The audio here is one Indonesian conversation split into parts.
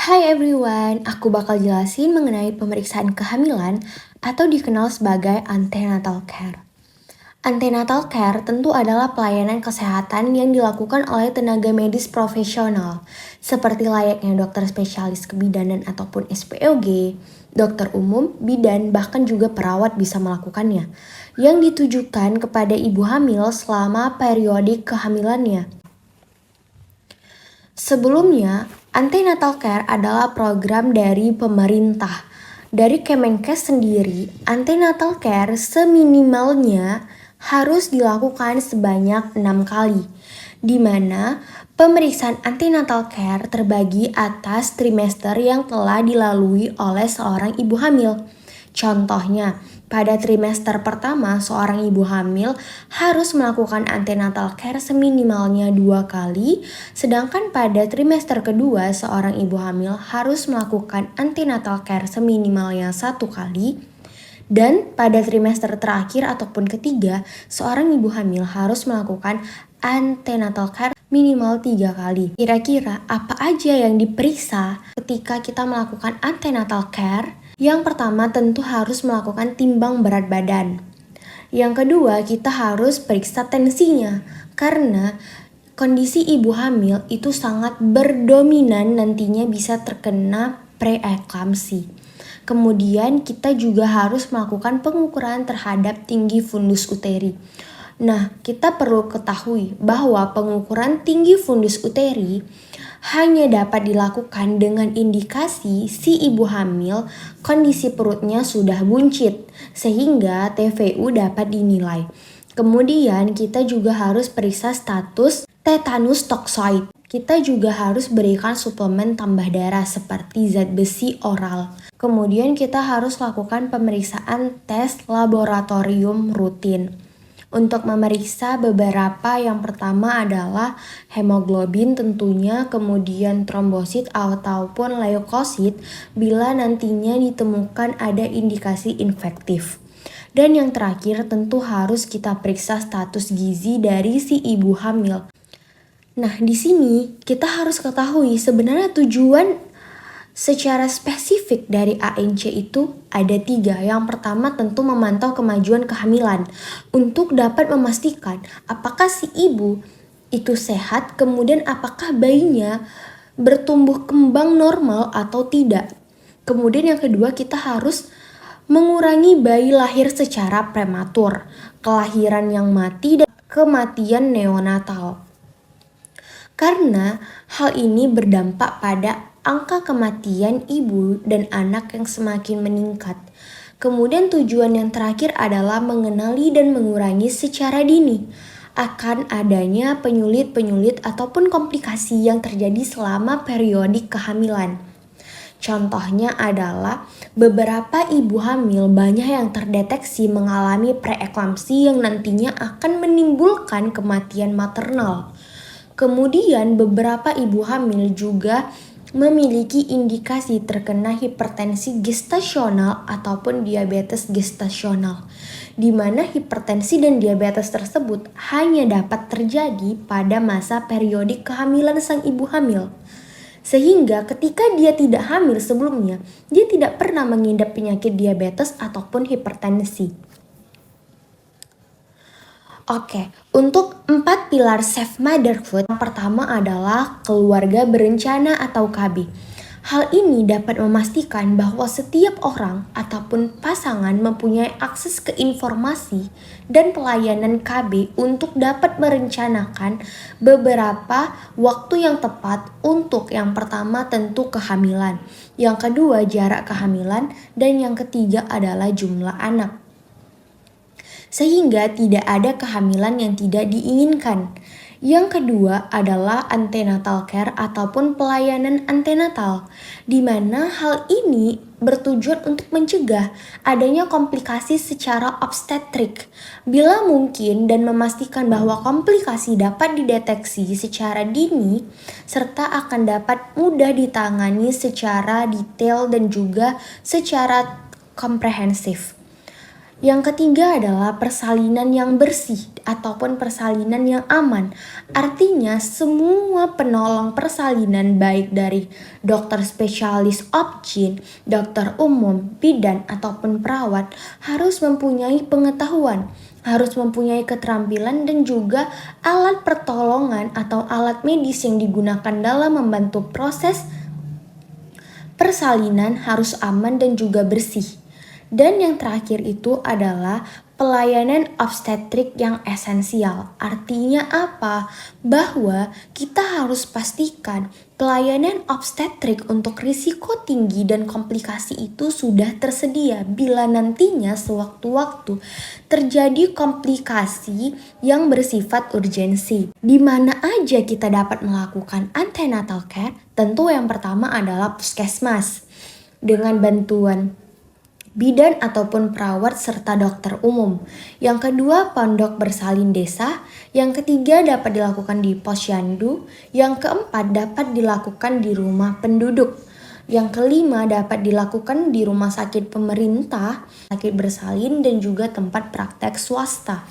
Hai everyone, aku bakal jelasin mengenai pemeriksaan kehamilan atau dikenal sebagai antenatal care. Antenatal care tentu adalah pelayanan kesehatan yang dilakukan oleh tenaga medis profesional, seperti layaknya dokter spesialis kebidanan ataupun SPOG, dokter umum, bidan, bahkan juga perawat bisa melakukannya, yang ditujukan kepada ibu hamil selama periodik kehamilannya. Sebelumnya, antenatal care adalah program dari pemerintah. Dari Kemenkes sendiri, antenatal care seminimalnya harus dilakukan sebanyak 6 kali, di mana pemeriksaan antenatal care terbagi atas trimester yang telah dilalui oleh seorang ibu hamil. Contohnya, pada trimester pertama, seorang ibu hamil harus melakukan antenatal care seminimalnya 2 kali, sedangkan pada trimester kedua, seorang ibu hamil harus melakukan antenatal care seminimalnya 1 kali, dan pada trimester terakhir ataupun ketiga, seorang ibu hamil harus melakukan antenatal care minimal 3 kali. Kira-kira apa aja yang diperiksa ketika kita melakukan antenatal care? Yang pertama tentu harus melakukan timbang berat badan. Yang kedua kita harus periksa tensinya karena kondisi ibu hamil itu sangat berdominan nantinya bisa terkena preeklamsi. Kemudian kita juga harus melakukan pengukuran terhadap tinggi fundus uteri. Nah, kita perlu ketahui bahwa pengukuran tinggi fundus uteri hanya dapat dilakukan dengan indikasi si ibu hamil kondisi perutnya sudah buncit sehingga TVU dapat dinilai. Kemudian kita juga harus periksa status tetanus toxoid. Kita juga harus berikan suplemen tambah darah seperti zat besi oral. Kemudian kita harus lakukan pemeriksaan tes laboratorium rutin. Untuk memeriksa beberapa, yang pertama adalah hemoglobin tentunya, kemudian trombosit ataupun leukosit bila nantinya ditemukan ada indikasi infektif. Dan yang terakhir tentu harus kita periksa status gizi dari si ibu hamil. Nah, di sini kita harus ketahui sebenarnya tujuan secara spesifik dari ANC itu ada 3. Yang pertama tentu memantau kemajuan kehamilan untuk dapat memastikan apakah si ibu itu sehat, kemudian apakah bayinya bertumbuh kembang normal atau tidak. Kemudian yang kedua kita harus mengurangi bayi lahir secara prematur, kelahiran yang mati, dan kematian neonatal. Karena hal ini berdampak pada angka kematian ibu dan anak yang semakin meningkat. Kemudian tujuan yang terakhir adalah mengenali dan mengurangi secara dini akan adanya penyulit-penyulit ataupun komplikasi yang terjadi selama periodik kehamilan. Contohnya adalah beberapa ibu hamil banyak yang terdeteksi mengalami preeklamsi yang nantinya akan menimbulkan kematian maternal. Kemudian beberapa ibu hamil juga memiliki indikasi terkena hipertensi gestasional ataupun diabetes gestasional, di mana hipertensi dan diabetes tersebut hanya dapat terjadi pada masa periodik kehamilan sang ibu hamil. Sehingga ketika dia tidak hamil sebelumnya, dia tidak pernah mengidap penyakit diabetes ataupun hipertensi. Oke, untuk 4 pilar safe motherhood, yang pertama adalah keluarga berencana atau KB. Hal ini dapat memastikan bahwa setiap orang ataupun pasangan mempunyai akses ke informasi dan pelayanan KB untuk dapat merencanakan beberapa waktu yang tepat untuk yang pertama tentu kehamilan, yang kedua jarak kehamilan, dan yang ketiga adalah jumlah anak. Sehingga tidak ada kehamilan yang tidak diinginkan. Yang kedua adalah antenatal care ataupun pelayanan antenatal, di mana hal ini bertujuan untuk mencegah adanya komplikasi secara obstetrik bila mungkin dan memastikan bahwa komplikasi dapat dideteksi secara dini serta akan dapat mudah ditangani secara detail dan juga secara komprehensif. Yang ketiga adalah persalinan yang bersih ataupun persalinan yang aman. Artinya semua penolong persalinan baik dari dokter spesialis obgyn, dokter umum, bidan ataupun perawat harus mempunyai pengetahuan, harus mempunyai keterampilan dan juga alat pertolongan atau alat medis yang digunakan dalam membantu proses persalinan harus aman dan juga bersih. Dan yang terakhir itu adalah pelayanan obstetrik yang esensial. Artinya apa? Bahwa kita harus pastikan pelayanan obstetrik untuk risiko tinggi dan komplikasi itu sudah tersedia bila nantinya sewaktu-waktu terjadi komplikasi yang bersifat urgensi. Di mana aja kita dapat melakukan antenatal care? Tentu yang pertama adalah puskesmas dengan bantuan bidan ataupun perawat serta dokter umum. Yang kedua, pondok bersalin desa. Yang ketiga, dapat dilakukan di posyandu. Yang keempat, dapat dilakukan di rumah penduduk. Yang kelima, dapat dilakukan di rumah sakit pemerintah, sakit bersalin, dan juga tempat praktek swasta.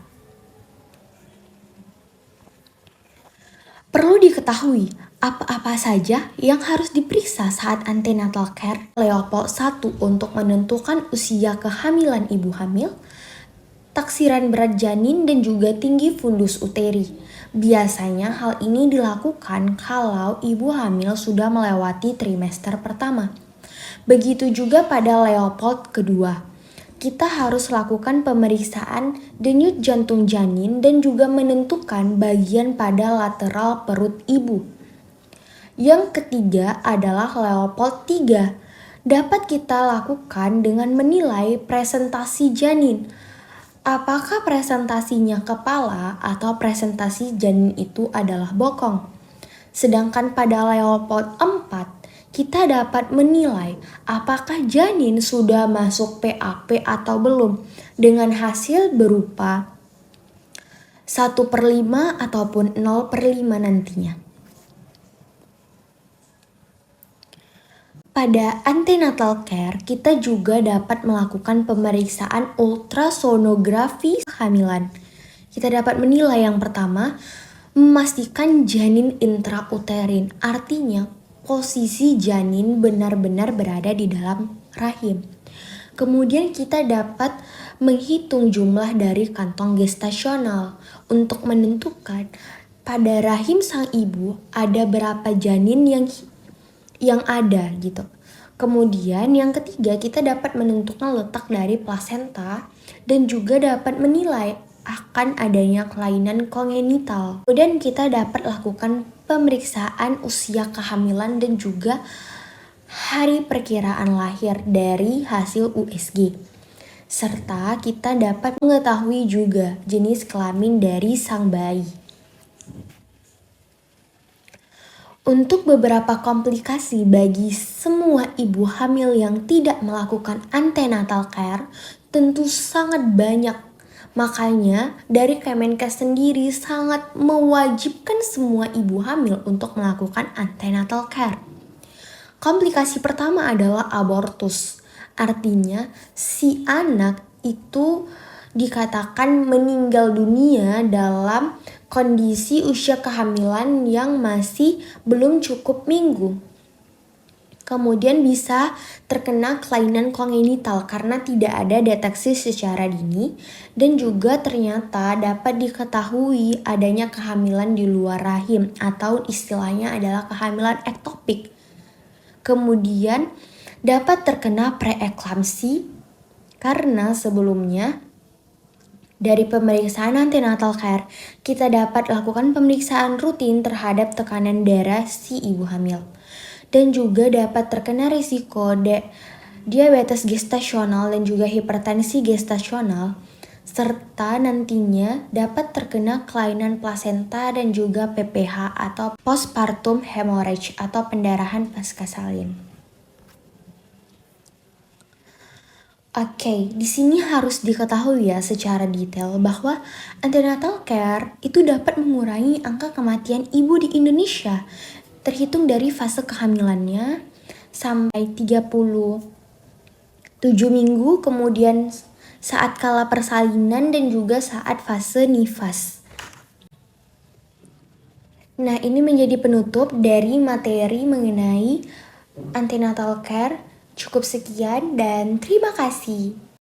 Perlu diketahui, apa-apa saja yang harus diperiksa saat antenatal care Leopold I untuk menentukan usia kehamilan ibu hamil, taksiran berat janin dan juga tinggi fundus uteri. Biasanya hal ini dilakukan kalau ibu hamil sudah melewati trimester pertama. Begitu juga pada Leopold kedua. Kita harus lakukan pemeriksaan denyut jantung janin dan juga menentukan bagian pada lateral perut ibu. Yang ketiga adalah Leopold III. Dapat kita lakukan dengan menilai presentasi janin. Apakah presentasinya kepala atau presentasi janin itu adalah bokong? Sedangkan pada Leopold IV, kita dapat menilai apakah janin sudah masuk PAP atau belum dengan hasil berupa 1/5 ataupun 0/5 nantinya. Pada antenatal care, kita juga dapat melakukan pemeriksaan ultrasonografi kehamilan. Kita dapat menilai yang pertama, memastikan janin intrauterin, artinya posisi janin benar-benar berada di dalam rahim. Kemudian kita dapat menghitung jumlah dari kantong gestasional untuk menentukan pada rahim sang ibu ada berapa janin yang ada gitu. Kemudian yang ketiga kita dapat menentukan letak dari plasenta dan juga dapat menilai akan adanya kelainan kongenital. Kemudian kita dapat lakukan pemeriksaan usia kehamilan dan juga hari perkiraan lahir dari hasil USG. Serta kita dapat mengetahui juga jenis kelamin dari sang bayi. Untuk beberapa komplikasi bagi semua ibu hamil yang tidak melakukan antenatal care, tentu sangat banyak. Makanya dari Kemenkes sendiri sangat mewajibkan semua ibu hamil untuk melakukan antenatal care. Komplikasi pertama adalah abortus. Artinya si anak itu dikatakan meninggal dunia dalam kondisi usia kehamilan yang masih belum cukup minggu. Kemudian bisa terkena kelainan kongenital karena tidak ada deteksi secara dini dan juga ternyata dapat diketahui adanya kehamilan di luar rahim atau istilahnya adalah kehamilan ektopik. Kemudian dapat terkena preeklamsi karena sebelumnya dari pemeriksaan antenatal care kita dapat lakukan pemeriksaan rutin terhadap tekanan darah si ibu hamil. Dan juga dapat terkena risiko diabetes gestasional dan juga hipertensi gestasional, serta nantinya dapat terkena kelainan plasenta dan juga PPH atau postpartum hemorrhage atau pendarahan pasca salin. Oke, di sini harus diketahui ya secara detail bahwa antenatal care itu dapat mengurangi angka kematian ibu di Indonesia terhitung dari fase kehamilannya sampai 37 minggu, kemudian saat kala persalinan dan juga saat fase nifas. Nah, ini menjadi penutup dari materi mengenai antenatal care. Cukup sekian dan terima kasih.